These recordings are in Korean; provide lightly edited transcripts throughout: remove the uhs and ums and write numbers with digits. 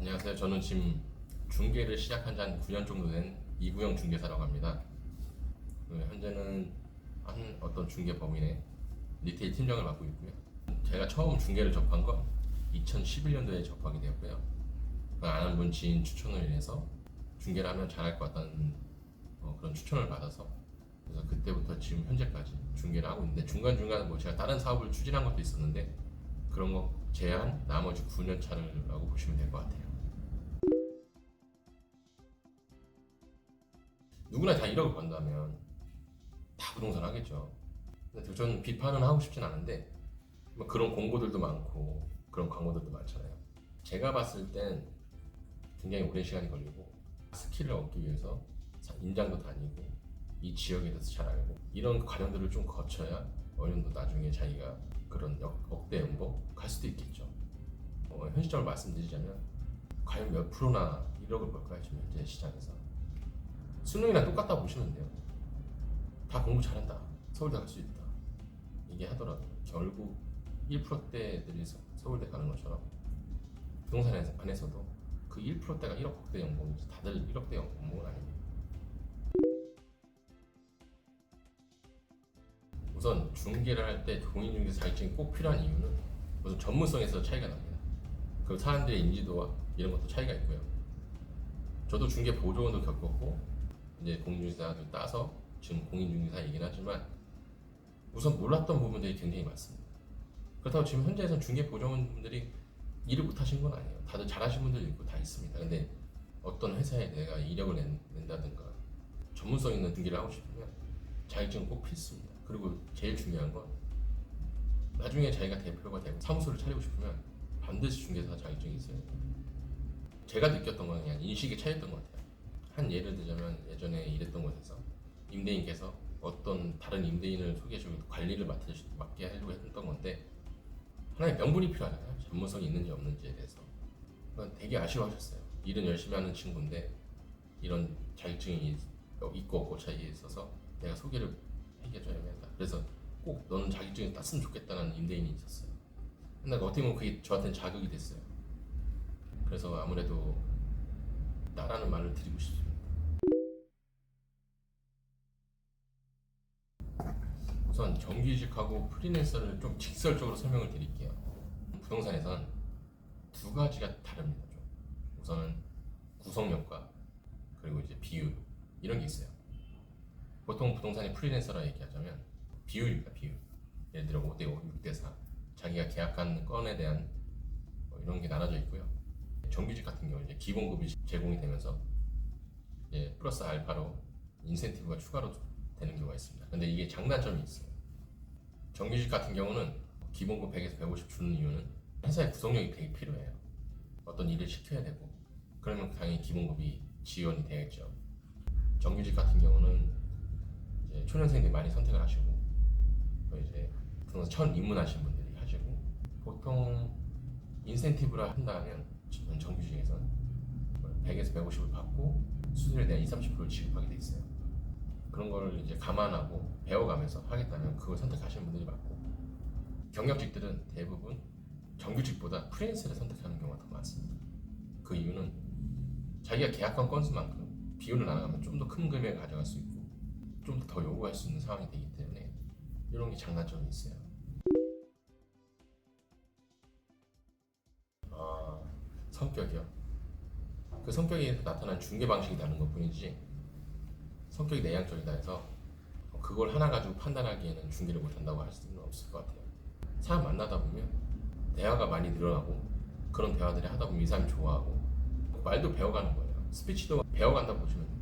안녕하세요. 저는 지금 중계를 시작한 지 한 9년 정도 된 이구영 중개사라고 합니다. 현재는 한 어떤 중개 법인의 리테일 팀장을 맡고 있고요. 제가 처음 중개를 접한 건 2011년도에 접하게 되었고요. 아는 분 지인 추천을 인해서 중개를 하면 잘할 것 같다는 그런 추천을 받아서 그래서 그때부터 지금 현재까지 중개를 하고 있는데 중간중간 뭐 제가 다른 사업을 추진한 것도 있었는데 그런 거 제한 나머지 9년 차라고 보시면 될 것 같아요. 누구나 다 1억을 번다면 다 부동산 하겠죠. 근데 저는 비판은 하고 싶진 않은데 뭐 그런 공고들도 많고 그런 광고들도 많잖아요. 제가 봤을 땐 굉장히 오랜 시간이 걸리고 스킬을 얻기 위해서 임장도 다니고 이 지역에 대해서 잘 알고 이런 과정들을 좀 거쳐야 어느 정도 나중에 자기가 그런 억대 연봉 갈 수도 있겠죠. 현실적으로 말씀드리자면 과연 몇 프로나 1억을 벌까요? 지금 현재 시장에서 수능이랑 똑같다 보시면 돼요. 다 공부 잘한다. 서울대 갈 수 있다. 이게 하더라도 결국 1%대들이 서울대 가는 것처럼 부동산 안에서도 그 1%대가 1억대 연봉이지 다들 1억대 연봉은 아닙니다. 우선 중개를 할 때 공인중개사 자격증이 꼭 필요한 이유는 우선 전문성에서 차이가 납니다. 그 사람들의 인지도와 이런 것도 차이가 있고요. 저도 중개 보조원도 겪었고 이제 공인중개사도 따서 지금 공인중개사이긴 하지만 우선 몰랐던 부분들이 굉장히 많습니다. 그렇다고 지금 현재에서 중개 보조원분들이 일을 못하신 건 아니에요. 다들 잘하신 분들 있고 다 있습니다. 근데 어떤 회사에 내가 이력을 낸다든가 전문성 있는 중개를 하고 싶으면 자격증은 꼭 필수입니다. 그리고 제일 중요한 건 나중에 자기가 대표가 되고 사무소를 차리고 싶으면 반드시 중개사 자격증이 있어야 돼요. 제가 느꼈던 건 그냥 인식의 차이였던 것 같아요. 한 예를 들자면 예전에 일했던 곳에서 임대인께서 어떤 다른 임대인을 소개해주고 관리를 맡게 하려고 했던 건데 하나의 명분이 필요하잖아요. 전문성이 있는지 없는지에 대해서 되게 아쉬워하셨어요. 일은 열심히 하는 친구인데 이런 자격증이 있고 없고 차이에 있어서 내가 소개를 해줘야 된다. 그래서 꼭 너는 자격증을 땄으면 좋겠다는 임대인이 있었어요. 근데 어떻게 보면 그게 저한테는 자극이 됐어요. 그래서 아무래도 따라는 말을 드리고 싶습니다. 우선 정규직하고 프리랜서를 좀 직설적으로 설명을 드릴게요. 부동산에선 두 가지가 다릅니다. 좀. 우선은 구성력과 그리고 이제 비율 이런 게 있어요. 보통 부동산의 프리랜서라 얘기하자면 비율입니다. 비율. 예를 들어 5대5, 6대4 자기가 계약한 건에 대한 이런 게 나눠져 있고요. 정규직 같은 경우 이제 기본급이 제공이 되면서 이제 플러스 알파로 인센티브가 추가로 되는 경우가 있습니다. 근데 이게 장단점이 있어요. 정규직 같은 경우는 기본급 100에서 150 주는 이유는 회사의 구성력이 되게 필요해요. 어떤 일을 시켜야 되고 그러면 당연히 기본급이 지원이 되겠죠. 정규직 같은 경우는 이제 초년생들이 많이 선택을 하시고 또 이제 부동산 처음 입문하신 분들이 하시고 보통 인센티브를 한다면 정규직에서는 100에서 150을 받고 수수료에 대한 20-30%를 지급하게 돼 있어요. 그런 거를 이제 감안하고 배워가면서 하겠다면 그걸 선택하시는 분들이 많고 경력직들은 대부분 정규직보다 프리랜서를 선택하는 경우가 더 많습니다. 그 이유는 자기가 계약한 건수만큼 비율을 나눠가면 좀 더 큰 금액을 가져갈 수 있고 좀 더 요구할 수 있는 상황이 되기 때문에 이런 게 장단점이 있어요. 성격이요. 그 성격이 나타난 중개 방식이 다른 것 뿐이지 성격이 내향적이다 해서 그걸 하나 가지고 판단하기에는 중개를 못한다고 할 수는 없을 것 같아요. 사람 만나다 보면 대화가 많이 늘어나고 그런 대화들이 하다 보면 이 사람이 좋아하고 말도 배워가는 거예요. 스피치도 배워간다고 보시면 돼요.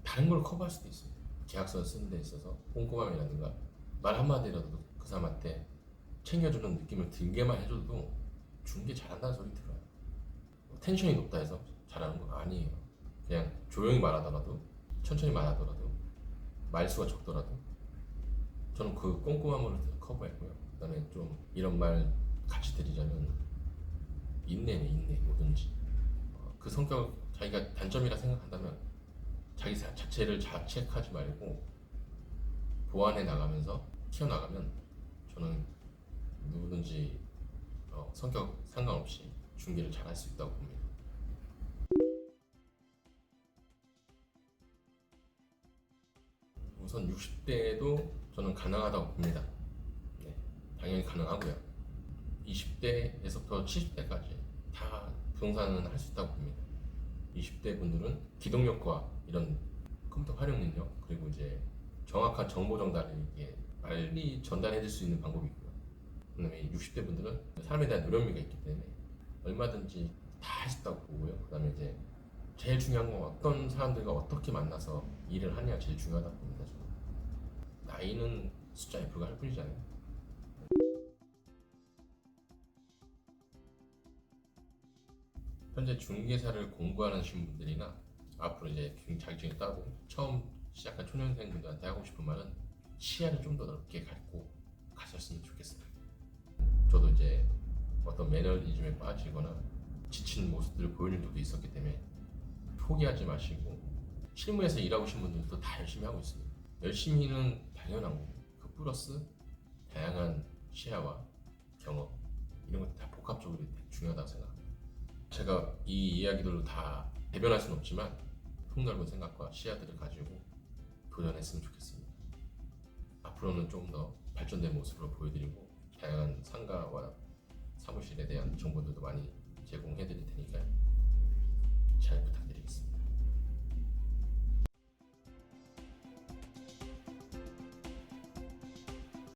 다른 걸 커버할 수도 있어요. 계약서 쓰는 데 있어서 꼼꼼함이라든가 말 한마디라도 그 사람한테 챙겨주는 느낌을 들게만 해줘도 중개 잘한다는 소리 들어요. 텐션이 높다 해서 잘하는 거 아니에요. 그냥 조용히 말하더라도 천천히 말하더라도 말수가 적더라도 저는 그 꼼꼼함을 커버했고요. 그다음에 좀 이런 말 같이 드리자면 인내네 인내 뭐든지 그 성격 자기가 단점이라 생각한다면 자기 자체를 자책하지 말고 보완해 나가면서 키워나가면 저는 누구든지 성격 상관없이 중개를 잘 할 수 있다고 봅니다. 우선 60대에도 저는 가능하다고 봅니다. 네, 당연히 가능하고요. 20대에서부터 70대까지 다 부동산은 할 수 있다고 봅니다. 20대 분들은 기동력과 이런 컴퓨터 활용 능력, 그리고 이제 정확한 정보 전달을 이게 빨리 전달해 줄 수 있는 방법이 있고요. 그다음에 60대 분들은 삶에 대한 노련미가 있기 때문에 얼마든지 다 할 수 있다고 보고요. 그다음에 이제 제일 중요한 건 어떤 사람들과 어떻게 만나서 일을 하냐 제일 중요하다고 봅니다. 저는. 나이는 숫자에 불과할 뿐이잖아요. 현재 중개사를 공부하는 분들이나 앞으로 이제 자격증을 따고 처음 시작한 초년생분들한테 하고 싶은 말은 시야를 좀 더 넓게 갖고 가셨으면 좋겠습니다. 저도 이제 어떤 매너리즘에 빠지거나 지친 모습들을 보이는 적도 있었기 때문에 포기하지 마시고 실무에서 일하고 계신 분들도 다 열심히 하고 있습니다. 열심히는 당연한 거고 그 플러스 다양한 시야와 경험 이런 것들 다 복합적으로 중요하다고 생각합니다. 제가 이 이야기들로 다 대변할 수는 없지만 폭넓은 생각과 시야들을 가지고 도전했으면 좋겠습니다. 앞으로는 좀 더 발전된 모습으로 보여드리고 다양한 상가와 사무실에 대한 정보들도 많이 제공해드릴 테니까요. 잘 부탁드리겠습니다.